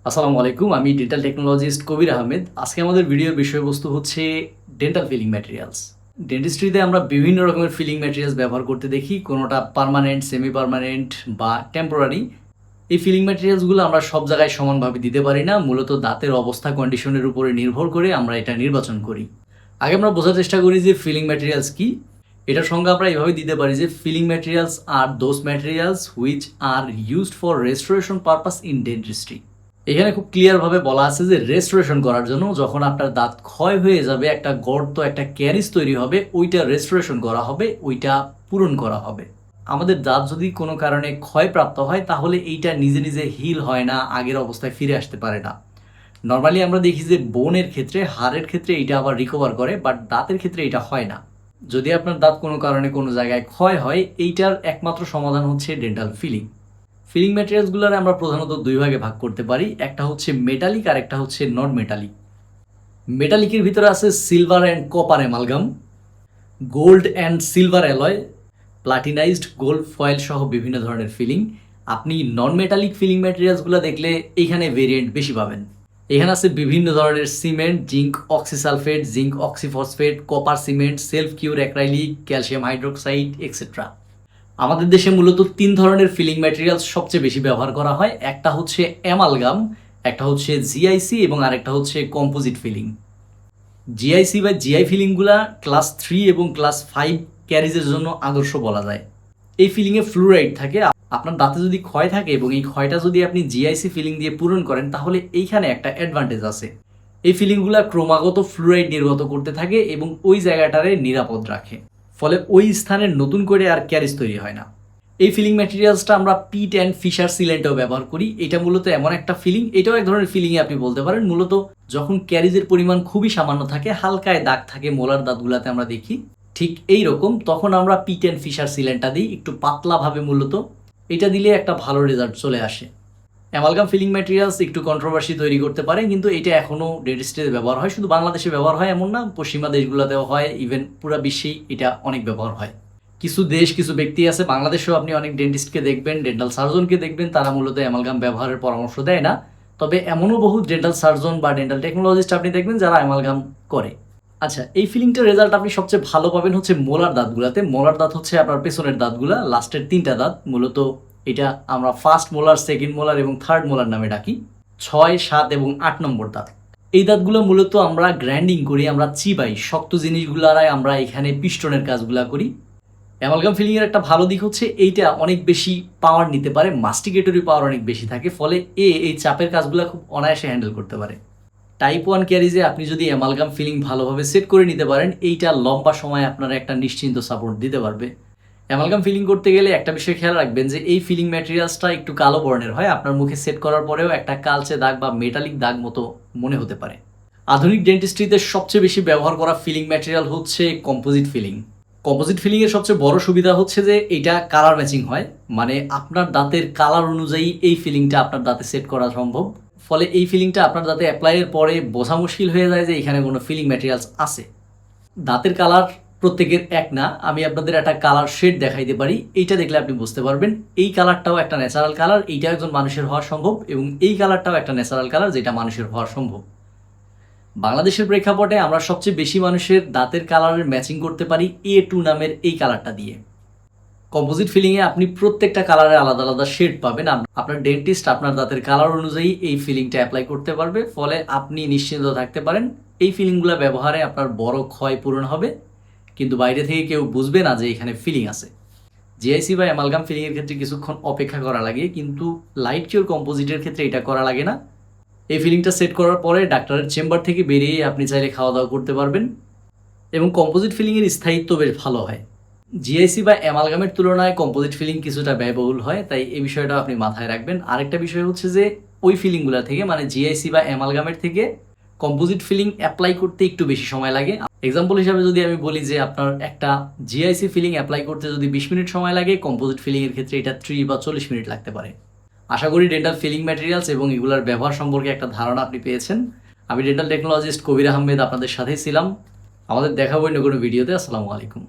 আসসালামু আলাইকুম, আমি ডেন্টাল টেকনোলজিস্ট কবির আহমেদ। আজকে আমাদের ভিডিওর বিষয়বস্তু হচ্ছে ডেন্টাল ফিলিং ম্যাটেরিয়ালস। ডেন্টিস্ট্রিতে আমরা বিভিন্ন রকমের ফিলিং ম্যাটেরিয়ালস ব্যবহার করতে দেখি, কোনোটা পার্মানেন্ট, সেমি পার্মানেন্ট বা টেম্পোরারি। এই ফিলিং ম্যাটেরিয়ালসগুলো আমরা সব জায়গায় সমানভাবে দিতে পারি না, মূলত দাঁতের অবস্থা কন্ডিশনের উপরে নির্ভর করে আমরা এটা নির্বাচন করি। আগে আমরা বোঝার চেষ্টা করি যে ফিলিং ম্যাটেরিয়ালস কি। এটার সঙ্গে আমরা এভাবে দিতে পারি যে ফিলিং ম্যাটেরিয়ালস আর those materials which are used for restoration purpose in dentistry. এখানে খুব ক্লিয়ারভাবে বলা আছে যে রেস্টোরেশন করার জন্য যখন আপনার দাঁত ক্ষয় হয়ে যাবে, একটা গর্ত, একটা ক্যারিজ তৈরি হবে, ওইটা রেস্টোরেশন করা হবে, ওইটা পূরণ করা হবে। আমাদের দাঁত যদি কোনো কারণে ক্ষয়প্রাপ্ত হয় তাহলে এইটা নিজে নিজে হিল হয় না, আগের অবস্থায় ফিরে আসতে পারে না। নর্মালি আমরা দেখি যে বোনের ক্ষেত্রে, হাড়ের ক্ষেত্রে এইটা আবার রিকভার করে, বাট দাঁতের ক্ষেত্রে এটা হয় না। যদি আপনার দাঁত কোনো কারণে কোনো জায়গায় ক্ষয় হয়, এইটার একমাত্র সমাধান হচ্ছে ডেন্টাল ফিলিং। ফিলিং ম্যাটেরিয়ালসগুলোর আমরা প্রধানত দুই ভাগে ভাগ করতে পারি, একটা হচ্ছে মেটালিক আর একটা হচ্ছে নন মেটালিক। মেটালিকের ভিতরে আছে silver and copper amalgam, gold and silver alloy, platinized gold foil সহ বিভিন্ন ধরনের ফিলিং। আপনি নন মেটালিক ফিলিং ম্যাটেরিয়ালসগুলো দেখলে এইখানে ভেরিয়েন্ট বেশি পাবেন। এখানে আছে বিভিন্ন ধরনের cement, zinc oxysulphate, zinc oxyphosphate, copper cement, self cure acrylic, calcium hydroxide etcetera. আমাদের দেশে মূলত তিন ধরনের ফিলিং ম্যাটেরিয়ালস সবচেয়ে বেশি ব্যবহার করা হয়। একটা হচ্ছে অ্যামালগাম, একটা হচ্ছে জিআইসি এবং আরেকটা হচ্ছে কম্পোজিট ফিলিং। জিআইসি বা জিআই ফিলিংগুলা ক্লাস 3 এবং ক্লাস 5 ক্যারিজের জন্য আদর্শ বলা যায়। এই ফিলিংয়ে ফ্লুরাইড থাকে। আপনার দাঁতে যদি ক্ষয় থাকে এবং এই ক্ষয়টা যদি আপনি জিআইসি ফিলিং দিয়ে পূরণ করেন তাহলে এইখানে একটা অ্যাডভান্টেজ আছে। এই ফিলিংগুলা ক্রমাগত ফ্লুরাইড নির্গত করতে থাকে এবং ওই জায়গাটারে নিরাপদ রাখে, ফলে ওই স্থানে নতুন করে আর ক্যারিজ তৈরি হয় না। এই ফিলিং ম্যাটেরিয়ালসটা আমরা পিট অ্যান্ড ফিশার সিলেন্টেও ব্যবহার করি। এটা মূলত এমন একটা ফিলিং, এটাও এক ধরনের ফিলিংয়ে আপনি বলতে পারেন। মূলত যখন ক্যারিজের পরিমাণ খুবই সামান্য থাকে, হালকায় দাগ থাকে মোলার দাঁতগুলাতে আমরা দেখি, ঠিক এই রকম তখন আমরা পিট অ্যান্ড ফিশার সিলেন্টটা দিই একটু পাতলাভাবে। মূলত এটা দিলে একটা ভালো রেজাল্ট চলে আসে। অ্যামালগাম ফিলিং ম্যাটেরিয়ালস একটু কন্ট্রোভার্সি তৈরি করতে পারে, কিন্তু এটা এখনও ডেন্টিস্ট্রিতে ব্যবহার হয়। শুধু বাংলাদেশে ব্যবহার হয় এমন না, পশ্চিমা দেশগুলোতেও হয়, ইভেন পুরো বিশ্বেই এটা অনেক ব্যবহার হয়। কিছু দেশ, কিছু ব্যক্তি আছে, বাংলাদেশেও আপনি অনেক ডেন্টিস্টকে দেখবেন, ডেন্টাল সার্জনকে দেখবেন, তারা মূলত অ্যামালগাম ব্যবহারের পরামর্শ দেয় না। তবে এমনও বহু ডেন্টাল সার্জন বা ডেন্টাল টেকনোলজিস্ট আপনি দেখবেন যারা অ্যামালগাম করে। আচ্ছা, এই ফিলিংটার রেজাল্ট আপনি সবচেয়ে ভালো পাবেন হচ্ছে মোলার দাঁতগুলাতে। মোলার দাঁত হচ্ছে আপনার পেছনের দাঁতগুলা, লাস্টের 3টা দাঁত। মূলত এটা আমরা ফার্স্ট মোলার, সেকেন্ড মোলার এবং থার্ড মোলার নামে ডাকি। 6, 7 এবং 8 নম্বর দাঁত। এই দাঁতগুলো মূলত আমরা গ্রাইন্ডিং করি, আমরা চিবাই, শক্ত জিনিসগুলারাই আমরা এখানে পিস্টনের কাজগুলা করি। অ্যামালগাম ফিলিংয়ের একটা ভালো দিক হচ্ছে এইটা অনেক বেশি পাওয়ার নিতে পারে, মাস্টিকেটরি পাওয়ার অনেক বেশি থাকে, ফলে এই চাপের কাজগুলো খুব অনায়াসে হ্যান্ডেল করতে পারে। টাইপ 1 ক্যারিজে আপনি যদি অ্যামালগাম ফিলিং ভালোভাবে সেট করে নিতে পারেন, এইটা লম্বা সময় আপনার একটা নিশ্চিন্ত সাপোর্ট দিতে পারবে। অ্যামালগাম ফিলিং করতে গেলে একটা বিষয় খেয়াল রাখবেন যে এই ফিলিং ম্যাটেরিয়ালসটা একটু কালো বর্ণের হয়। আপনার মুখে সেট করার পরেও একটা কালচে দাগ বা মেটালিক দাগ মতো মনে হতে পারে। আধুনিক ডেন্টিস্ট্রিতে সবচেয়ে বেশি ব্যবহার করা ফিলিং ম্যাটেরিয়াল হচ্ছে কম্পোজিট ফিলিং। কম্পোজিট ফিলিংয়ের সবচেয়ে বড় সুবিধা হচ্ছে যে এটা কালার ম্যাচিং হয়, মানে আপনার দাঁতের কালার অনুযায়ী এই ফিলিংটা আপনার দাঁতে সেট করা সম্ভব। ফলে এই ফিলিংটা আপনার দাঁতে অ্যাপ্লাইয়ের পরে বোঝা মুশকিল হয়ে যায় যে এখানে কোনো ফিলিং ম্যাটেরিয়ালস আছে। দাঁতের কালার প্রত্যেকের এক না, আমি আপনাদের একটা কালার শেড দেখাইতে পারি। এইটা দেখলে আপনি বুঝতে পারবেন এই কালারটাও একটা ন্যাচারাল কালার, এইটাও একজন মানুষের হওয়া সম্ভব, এবং এই কালারটাও একটা ন্যাচারাল কালার যেটা মানুষের হওয়া সম্ভব। বাংলাদেশের প্রেক্ষাপটে আমরা সবচেয়ে বেশি মানুষের দাঁতের কালারের ম্যাচিং করতে পারি A2 নামের এই কালারটা দিয়ে। কম্পোজিট ফিলিংয়ে আপনি প্রত্যেকটা কালারের আলাদা আলাদা শেড পাবেন। আপনার ডেন্টিস্ট আপনার দাঁতের কালার অনুযায়ী এই ফিলিংটা অ্যাপ্লাই করতে পারবে, ফলে আপনি নিশ্চিন্ত থাকতে পারেন এই ফিলিংগুলো ব্যবহারে আপনার বড় ক্ষয় পূরণ হবে, কিন্তু বাইরে থেকে কেউ বুঝবে না যে এখানে ফিলিং আছে। জিআইসি বা অ্যামালগাম ফিলিংয়ের ক্ষেত্রে কিছুক্ষণ অপেক্ষা করা লাগে, কিন্তু লাইট কিউর কম্পোজিটের ক্ষেত্রে এটা করা লাগে না। এই ফিলিংটা সেট করার পরে ডাক্তারের চেম্বার থেকে বেরিয়ে আপনি চাইলে খাওয়া দাওয়া করতে পারবেন, এবং কম্পোজিট ফিলিংয়ের স্থায়িত্ব বেশ ভালো হয়। জিআইসি বা অ্যামালগামের তুলনায় কম্পোজিট ফিলিং কিছুটা ব্যয়বহুল হয়, তাই এই বিষয়টা আপনি মাথায় রাখবেন। আরেকটা বিষয় হচ্ছে যে ওই ফিলিংগুলো থেকে, মানে জিআইসি বা অ্যামালগামের থেকে কম্পোজিট ফিলিং অ্যাপ্লাই করতে একটু বেশি সময় লাগে। এক্সাম্পল হিসাবে যদি আমি বলি যে আপনার একটা জিআইসি ফিলিং অ্যাপ্লাই করতে যদি 20 মিনিট সময় লাগে, কম্পোজিট ফিলিংয়ের ক্ষেত্রে এটা 30 বা 40 মিনিট লাগতে পারে। আশা করি ডেন্টাল ফিলিং ম্যাটেরিয়ালস এবং এগুলোর ব্যবহার সম্পর্কে একটা ধারণা আপনি পেয়েছেন। আমি ডেন্টাল টেকনোলজিস্ট কবির আহমেদ আপনাদের সাথেই ছিলাম। আমাদের দেখা হবে অন্য কোনো ভিডিওতে। আসসালামু আলাইকুম।